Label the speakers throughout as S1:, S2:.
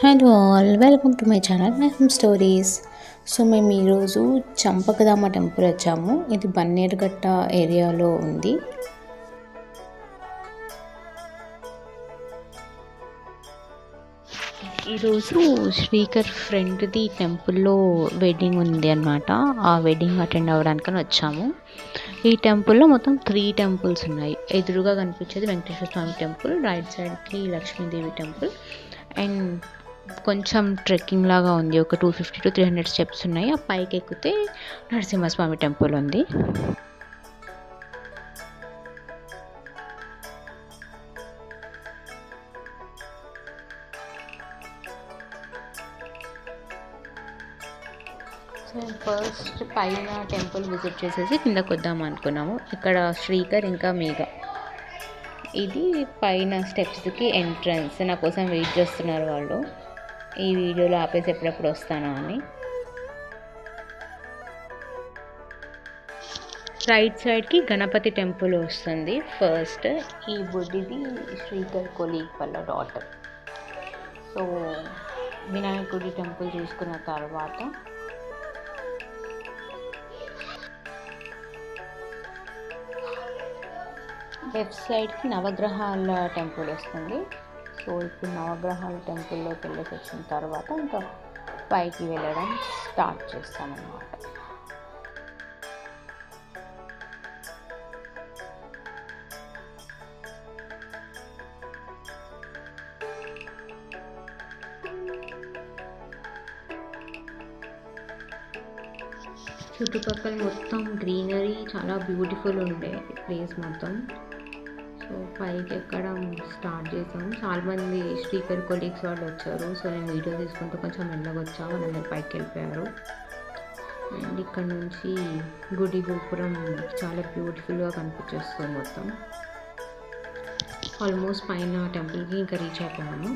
S1: Hello all, welcome to my channel my home stories. So మేము ఈరోజు చంపకదామ temple వచ్చాము. ఇది బన్నేరుగట్ట ఏరియాలో ఉంది. ఈరోజు శ్రీకర్ ఫ్రెండ్ది టెంపుల్లో వెడ్డింగ్ ఉంది అన్నమాట. ఆ వెడ్డింగ్ అటెండ్ అవ్వడానికని వచ్చాము. ఈ టెంపుల్లో మొత్తం 3 టెంపుల్స్ ఉన్నాయి. ఎదురుగా కనిపించేది వెంకటేశ్వర స్వామి టెంపుల్, రైట్ సైడ్కి లక్ష్మీదేవి టెంపుల్, అండ్ కొంచెం ట్రెక్కింగ్ లాగా ఉంది. ఒక 250 to 300 స్టెప్స్ ఉన్నాయి. ఆ పైకి ఎక్కితే నరసింహస్వామి టెంపుల్ ఉంది. సో ఫస్ట్ పైన టెంపుల్ విజిట్ చేసేసి కిందకు వద్దాం అనుకున్నాము. ఇక్కడ శ్రీకర్ ఇంకా మేఘ, ఇది పైన స్టెప్స్కి ఎంట్రన్స్. నా కోసం వెయిట్ చేస్తున్నారు వాళ్ళు. ఈ వీడియోలో ఆపేసి ఎప్పుడెప్పుడు వస్తాను అని. రైట్ సైడ్కి గణపతి టెంపుల్ వస్తుంది. ఫస్ట్ ఈ బుడ్డిది శ్రీకర్ కొలీగ్ వాళ్ళ డాటర్. సో వినాయకుడి టెంపుల్ చూసుకున్న తర్వాత లెఫ్ట్ సైడ్కి నవగ్రహాల టెంపుల్ వస్తుంది. సో ఇప్పుడు నవగ్రహాల టెంపుల్లోకి వెళ్ళేసి వచ్చిన తర్వాత ఇంకా పైకి వెళ్ళడం స్టార్ట్ చేస్తామన్నమాట. చుట్టుపక్కల మొత్తం గ్రీనరీ, చాలా బ్యూటిఫుల్ ఉండే ప్లేస్ మొత్తం. సో పైకి ఎక్కడం స్టార్ట్ చేసాము. చాలామంది శ్రీకర్ కొలీగ్స్ వాళ్ళు వచ్చారు. సో నేను వీడియో తీసుకుంటూ కొంచెం మెల్లగా వచ్చాము. వాళ్ళందరూ పైకి వెళ్ళిపోయారు. అండ్ ఇక్కడ నుంచి గుడి గోపురం చాలా బ్యూటిఫుల్గా కనిపించేస్తుంది మొత్తం. ఆల్మోస్ట్ పైన టెంపుల్కి ఇంకా రీచ్ అయిపోయాము.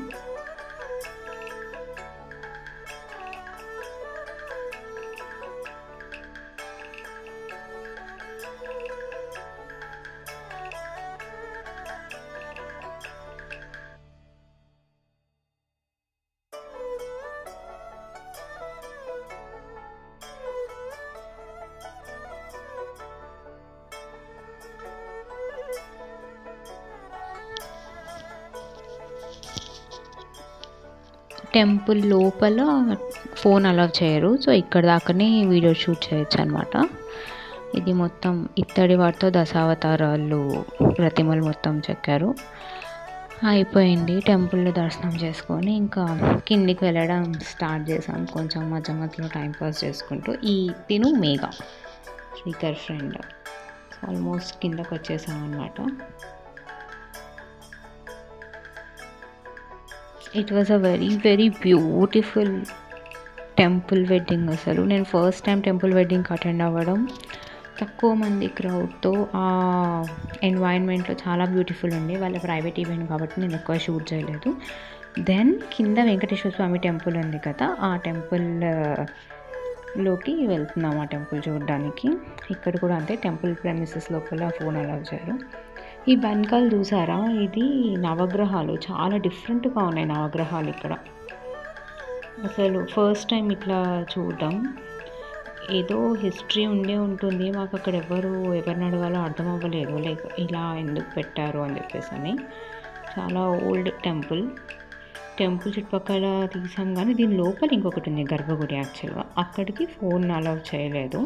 S1: టెంపుల్ లోపల ఫోన్ అలౌ చేయరు. సో ఇక్కడ దాకానే వీడియో షూట్ చేయొచ్చు అనమాట. ఇది మొత్తం ఇత్తడి వాటితో దశావతారాలు ప్రతిమలు మొత్తం చెక్కారు. అయిపోయింది. టెంపుల్లో దర్శనం చేసుకొని ఇంకా కిందికి వెళ్ళడం స్టార్ట్ చేసాం. కొంచెం మధ్య మధ్యలో టైంపాస్ చేసుకుంటూ. ఈ తిను మేఘ, శ్రీకర్ ఫ్రెండ్. ఆల్మోస్ట్ కిందకు వచ్చేసాం అనమాట. It was a very beautiful temple wedding. అసలు నేను ఫస్ట్ టైం టెంపుల్ వెడ్డింగ్కి అటెండ్ అవ్వడం. తక్కువ మంది క్రౌడ్తో ఆ ఎన్వైరన్మెంట్లో చాలా బ్యూటిఫుల్ ఉంది. వాళ్ళ ప్రైవేట్ ఈవెంట్ కాబట్టి నేను ఎక్కువ షూట్ చేయలేదు. దెన్ కింద వెంకటేశ్వర స్వామి టెంపుల్ ఉంది కదా, ఆ టెంపుల్లోకి వెళ్తున్నాం ఆ టెంపుల్ చూడడానికి. ఇక్కడ కూడా అంతే, టెంపుల్ ప్రెమిసెస్ లోపల ఫోన్ అలౌ చేయరు. ఈ వెనకాల చూసారా, ఇది నవగ్రహాలు. చాలా డిఫరెంట్గా ఉన్నాయి నవగ్రహాలు ఇక్కడ. అసలు ఫస్ట్ టైం ఇట్లా చూడడం. ఏదో హిస్టరీ ఉండే ఉంటుంది. మాకు అక్కడ ఎవరిని అడగాలో అర్థం అవ్వలేదు, లైక్ ఇలా ఎందుకు పెట్టారు అని చెప్పేసి అని. చాలా ఓల్డ్ టెంపుల్ చుట్టుపక్కల తీసాం. కానీ దీని లోపల ఇంకొకటి ఉంది, గర్భగుడి. యాక్చువల్గా అక్కడికి ఫోన్ అలౌ చేయలేదు.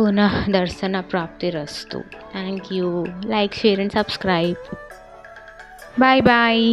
S1: పునః దర్శన ప్రాప్తిరస్తు. Thank you. Like, share and subscribe. Bye bye.